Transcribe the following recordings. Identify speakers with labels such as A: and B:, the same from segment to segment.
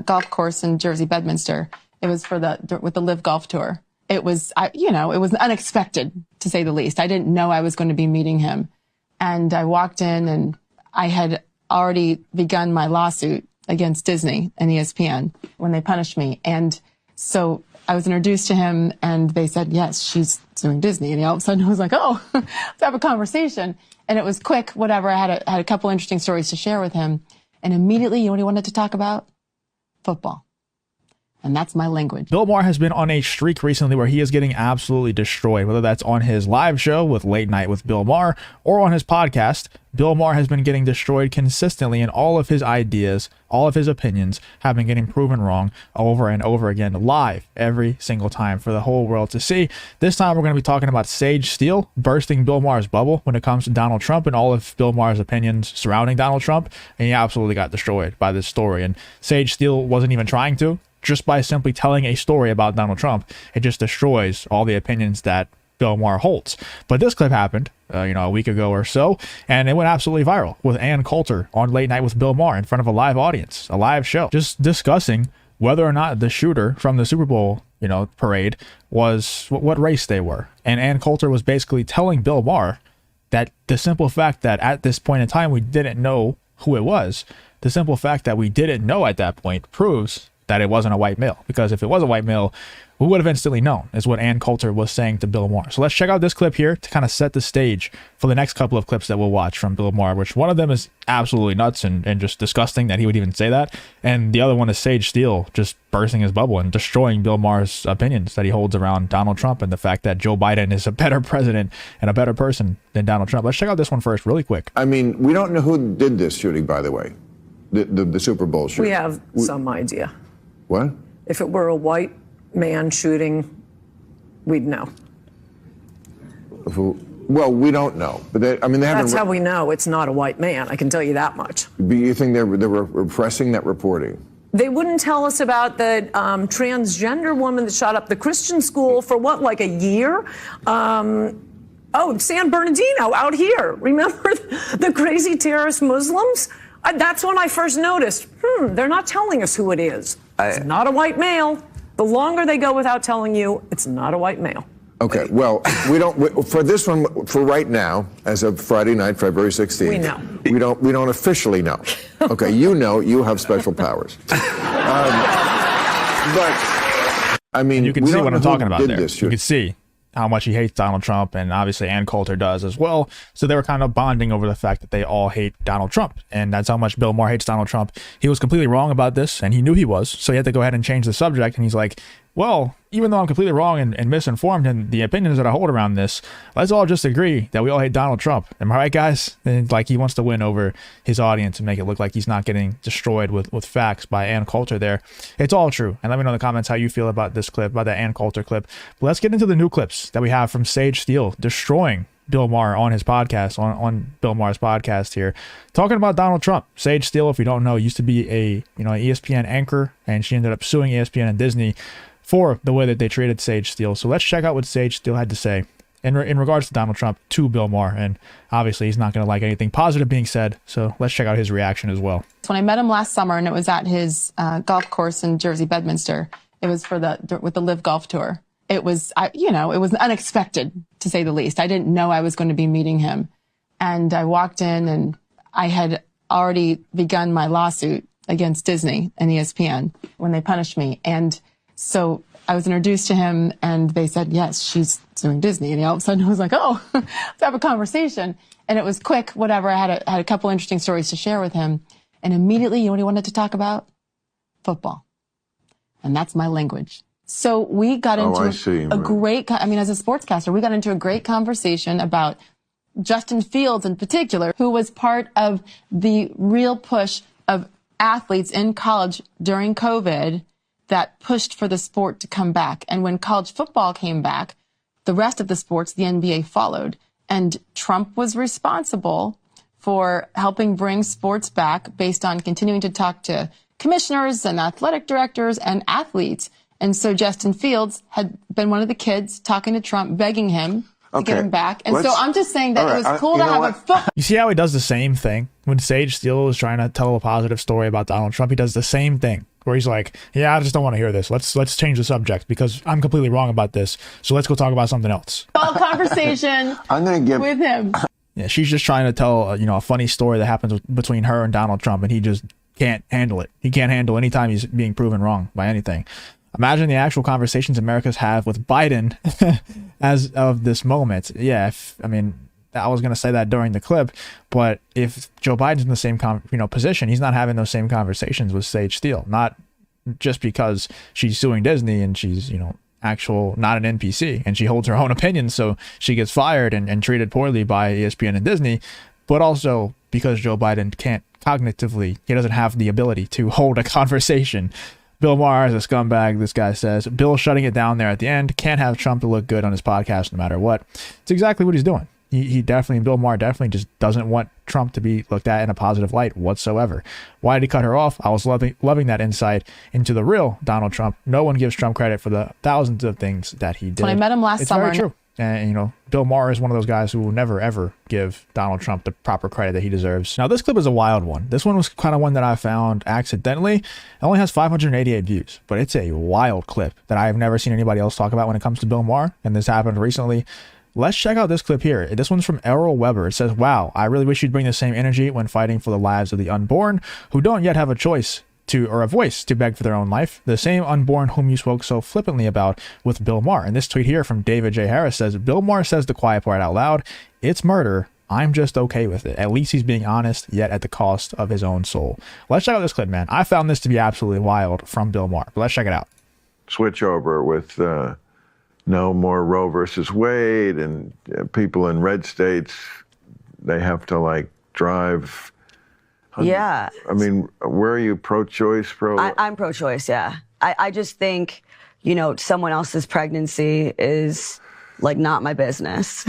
A: golf course in Jersey, Bedminster. It was for with the Live Golf Tour. It was, it was unexpected, to say the least. I didn't know I was going to be meeting him. And I walked in and I had already begun my lawsuit against Disney and ESPN when they punished me. And so I was introduced to him and they said, yes, she's suing Disney. And all of a sudden I was like, oh, let's have a conversation. And it was quick, whatever. I had a couple interesting stories to share with him. And immediately, you know what he wanted to talk about? Football. And that's my language.
B: Bill Maher has been on a streak recently where he is getting absolutely destroyed, whether that's on his live show with Late Night with Bill Maher or on his podcast. Bill Maher has been getting destroyed consistently, and all of his ideas, all of his opinions have been getting proven wrong over and over again, live every single time for the whole world to see. This time we're going to be talking about Sage Steele bursting Bill Maher's bubble when it comes to Donald Trump and all of Bill Maher's opinions surrounding Donald Trump, and he absolutely got destroyed by this story. And Sage Steele wasn't even trying to. Just by simply telling a story about Donald Trump, it just destroys all the opinions that Bill Maher holds. But this clip happened, a week ago or so, and it went absolutely viral with Coulter on Late Night with Bill Maher in front of a live audience, a live show, just discussing whether or not the shooter from the Super Bowl, parade was what race they were. And Coulter was basically telling Bill Maher that the simple fact that at this point in time we didn't know who it was, the simple fact that we didn't know at that point proves that it wasn't a white male, because if it was a white male, we would have instantly known, is what Coulter was saying to Bill Maher. So let's check out this clip here to kind of set the stage for the next couple of clips that we'll watch from Bill Maher, which one of them is absolutely nuts and just disgusting that he would even say that. And the other one is Sage Steele just bursting his bubble and destroying Bill Maher's opinions that he holds around Donald Trump and the fact that Joe Biden is a better president and a better person than Donald Trump. Let's check out this one first really quick.
C: I mean, we don't know who did this shooting, by the way, the Super Bowl shooting.
D: We have some idea.
C: What?
D: If it were a white man shooting, we'd know.
C: Well, we don't know. But they haven't.
D: That's how we know it's not a white man. I can tell you that much.
C: But you think they were repressing that reporting?
D: They wouldn't tell us about the transgender woman that shot up the Christian school for what, like a year? San Bernardino out here. Remember the crazy terrorist Muslims? That's when I first noticed, they're not telling us who it is. It's not a white male. The longer they go without telling you, it's not a white male.
C: Okay, well, for this one, for right now, as of Friday night, February 16th.
D: We know.
C: We don't officially know. Okay, you have special powers. But, I mean,
B: you can see what I'm talking about there.
C: You
B: can see how much he hates Donald Trump, and obviously Coulter does as well. So they were kind of bonding over the fact that they all hate Donald Trump, and that's how much Bill Maher hates Donald Trump. He was completely wrong about this, and he knew he was, so he had to go ahead and change the subject. And he's like, well, even though I'm completely wrong and misinformed in the opinions that I hold around this, let's all just agree that we all hate Donald Trump. Am I right, guys? And like, he wants to win over his audience and make it look like he's not getting destroyed with facts by Coulter there. It's all true. And let me know in the comments how you feel about this clip, about that Coulter clip. But let's get into the new clips that we have from Sage Steele destroying Bill Maher on his podcast, on Bill Maher's podcast here, talking about Donald Trump. Sage Steele, if you don't know, used to be an ESPN anchor, and she ended up suing ESPN and Disney for the way that they treated Sage Steele. So let's check out what Sage Steele had to say in regards to Donald Trump to Bill Maher. And obviously he's not going to like anything positive being said. So let's check out his reaction as well.
A: When I met him last summer, and it was at his golf course in Jersey, Bedminster. It was for with the Live Golf Tour. It was, it was unexpected, to say the least. I didn't know I was going to be meeting him. And I walked in and I had already begun my lawsuit against Disney and ESPN when they punished me. And so I was introduced to him and they said, yes, she's suing Disney. And all of a sudden I was like, oh, let's have a conversation. And it was quick, whatever. I had a couple interesting stories to share with him. And immediately, you know what he wanted to talk about? Football. And that's my language. So we got into a great, as a sportscaster, we got into a great conversation about Justin Fields in particular, who was part of the real push of athletes in college during COVID that pushed for the sport to come back. And when college football came back, the rest of the sports, the NBA, followed. And Trump was responsible for helping bring sports back based on continuing to talk to commissioners and athletic directors and athletes. And so Justin Fields had been one of the kids talking to Trump, begging him to get him back. And so I'm just saying that it was cool to have a football.
B: You see how he does the same thing? When Sage Steele is trying to tell a positive story about Donald Trump, he does the same thing where he's like, yeah, I just don't want to hear this. Let's change the subject because I'm completely wrong about this. So let's go talk about something else.
A: All conversation with him.
B: Yeah, she's just trying to tell, a funny story that happens between her and Donald Trump, and he just can't handle it. He can't handle any time he's being proven wrong by anything. Imagine the actual conversations Americans have with Biden as of this moment. Yeah, I was going to say that during the clip, but if Joe Biden's in the same position, he's not having those same conversations with Sage Steele. Not just because she's suing Disney and she's, not an NPC and she holds her own opinions, so she gets fired and treated poorly by ESPN and Disney, but also because Joe Biden can't cognitively, he doesn't have the ability to hold a conversation. Bill Maher is a scumbag, this guy says. Bill shutting it down there at the end. Can't have Trump to look good on his podcast no matter what. It's exactly what he's doing. He definitely, Bill Maher definitely just doesn't want Trump to be looked at in a positive light whatsoever. Why did he cut her off? I was loving that insight into the real Donald Trump. No one gives Trump credit for the thousands of things that he did.
A: When I met him last summer.
B: It's very true. And, Bill Maher is one of those guys who will never, ever give Donald Trump the proper credit that he deserves. Now, this clip is a wild one. This one was kind of one that I found accidentally. It only has 588 views, but it's a wild clip that I have never seen anybody else talk about when it comes to Bill Maher. And this happened recently. Let's check out this clip here. This one's from Errol Weber. It says, wow, I really wish you'd bring the same energy when fighting for the lives of the unborn who don't yet have a voice to beg for their own life. The same unborn whom you spoke so flippantly about with Bill Maher. And this tweet here from David J. Harris says, Bill Maher says the quiet part out loud. It's murder. I'm just okay with it. At least he's being honest, yet at the cost of his own soul. Let's check out this clip, man. I found this to be absolutely wild from Bill Maher. But let's check it out.
C: Switch over with no more Roe versus Wade, and people in red states, they have to drive.
E: Yeah.
C: I mean, where are you, pro-choice,
E: I'm pro-choice, yeah. I just think, someone else's pregnancy is not my business.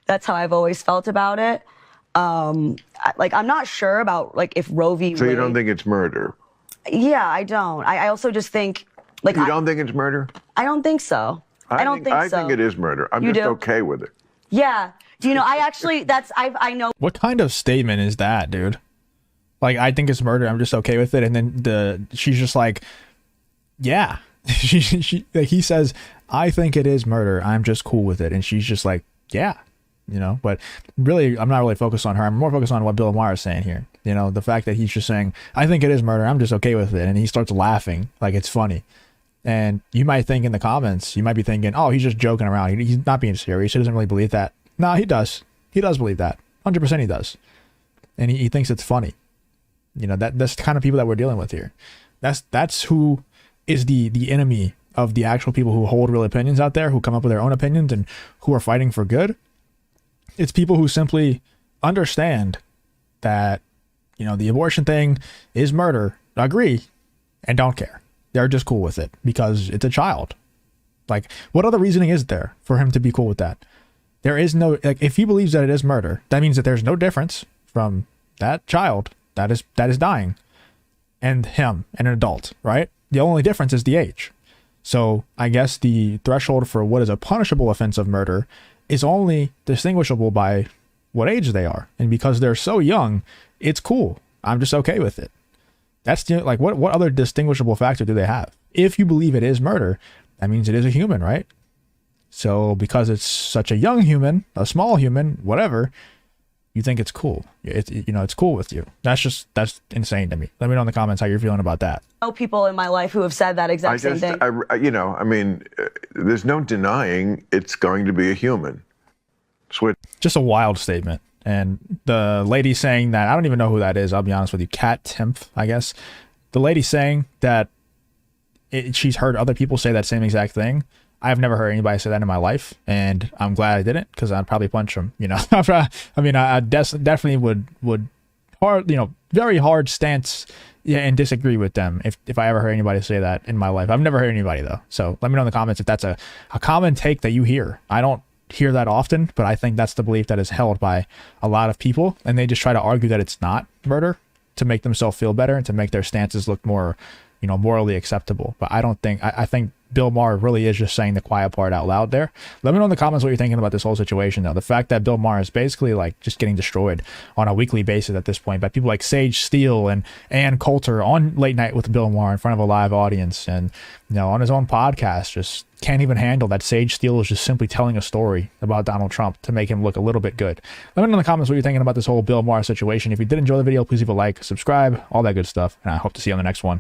E: That's how I've always felt about it. I'm not sure about if Roe v. Wade.
C: So you don't think it's murder?
E: Yeah, I don't. I also just think
C: you don't think it's murder?
E: I don't think so. I don't think so.
C: I think it is murder. I'm just okay with it.
E: Yeah. Do you know, I know.
B: What kind of statement is that, dude? I think it's murder. I'm just okay with it. And then she's just like, yeah. He says, I think it is murder. I'm just cool with it. And she's just like, yeah. But really, I'm not really focused on her. I'm more focused on what Bill Maher is saying here. The fact that he's just saying, I think it is murder. I'm just okay with it. And he starts laughing like it's funny. And you might think in the comments, you might be thinking, oh, he's just joking around. He's not being serious. He doesn't really believe that. No, he does. He does believe that. 100% he does. And he thinks it's funny. That's the kind of people that we're dealing with here. That's who is the enemy of the actual people who hold real opinions out there, who come up with their own opinions and who are fighting for good. It's people who simply understand that, the abortion thing is murder, agree, and don't care. They're just cool with it because it's a child. What other reasoning is there for him to be cool with that? There is no, if he believes that it is murder, that means that there's no difference from that child that is dying and him, an adult, right? The only difference is the age. So I guess the threshold for what is a punishable offense of murder is only distinguishable by what age they are. And because they're so young, it's cool. I'm just okay with it. That's what other distinguishable factor do they have? If you believe it is murder, that means it is a human, right? So because it's such a young human, a small human, whatever, you think it's cool. It's cool with you. That's insane to me. Let me know in the comments how you're feeling about that.
E: I know people in my life who have said that exact same thing.
C: There's no denying it's going to be a human.
B: Just a wild statement. And the lady saying that, I don't even know who that is. I'll be honest with you. Kat Timpf, I guess. The lady saying that she's heard other people say that same exact thing. I've never heard anybody say that in my life. And I'm glad I didn't, because I'd probably punch them. I definitely would hard, very hard stance and disagree with them if I ever heard anybody say that in my life. I've never heard anybody, though. So let me know in the comments if that's a common take that you hear. I don't hear that often, but I think that's the belief that is held by a lot of people, and they just try to argue that it's not murder to make themselves feel better and to make their stances look more morally acceptable. But I don't think, I think Bill Maher really is just saying the quiet part out loud there. Let me know in the comments what you're thinking about this whole situation, though. The fact that Bill Maher is basically like just getting destroyed on a weekly basis at this point by people like Steele and Coulter on Late Night with Bill Maher in front of a live audience, and on his own podcast, just can't even handle that Steele is just simply telling a story about Donald Trump to make him look a little bit good. Let me know in the comments what you're thinking about this whole Bill Maher situation. If you did enjoy the video, please leave a like, subscribe, all that good stuff, and I hope to see you on the next one.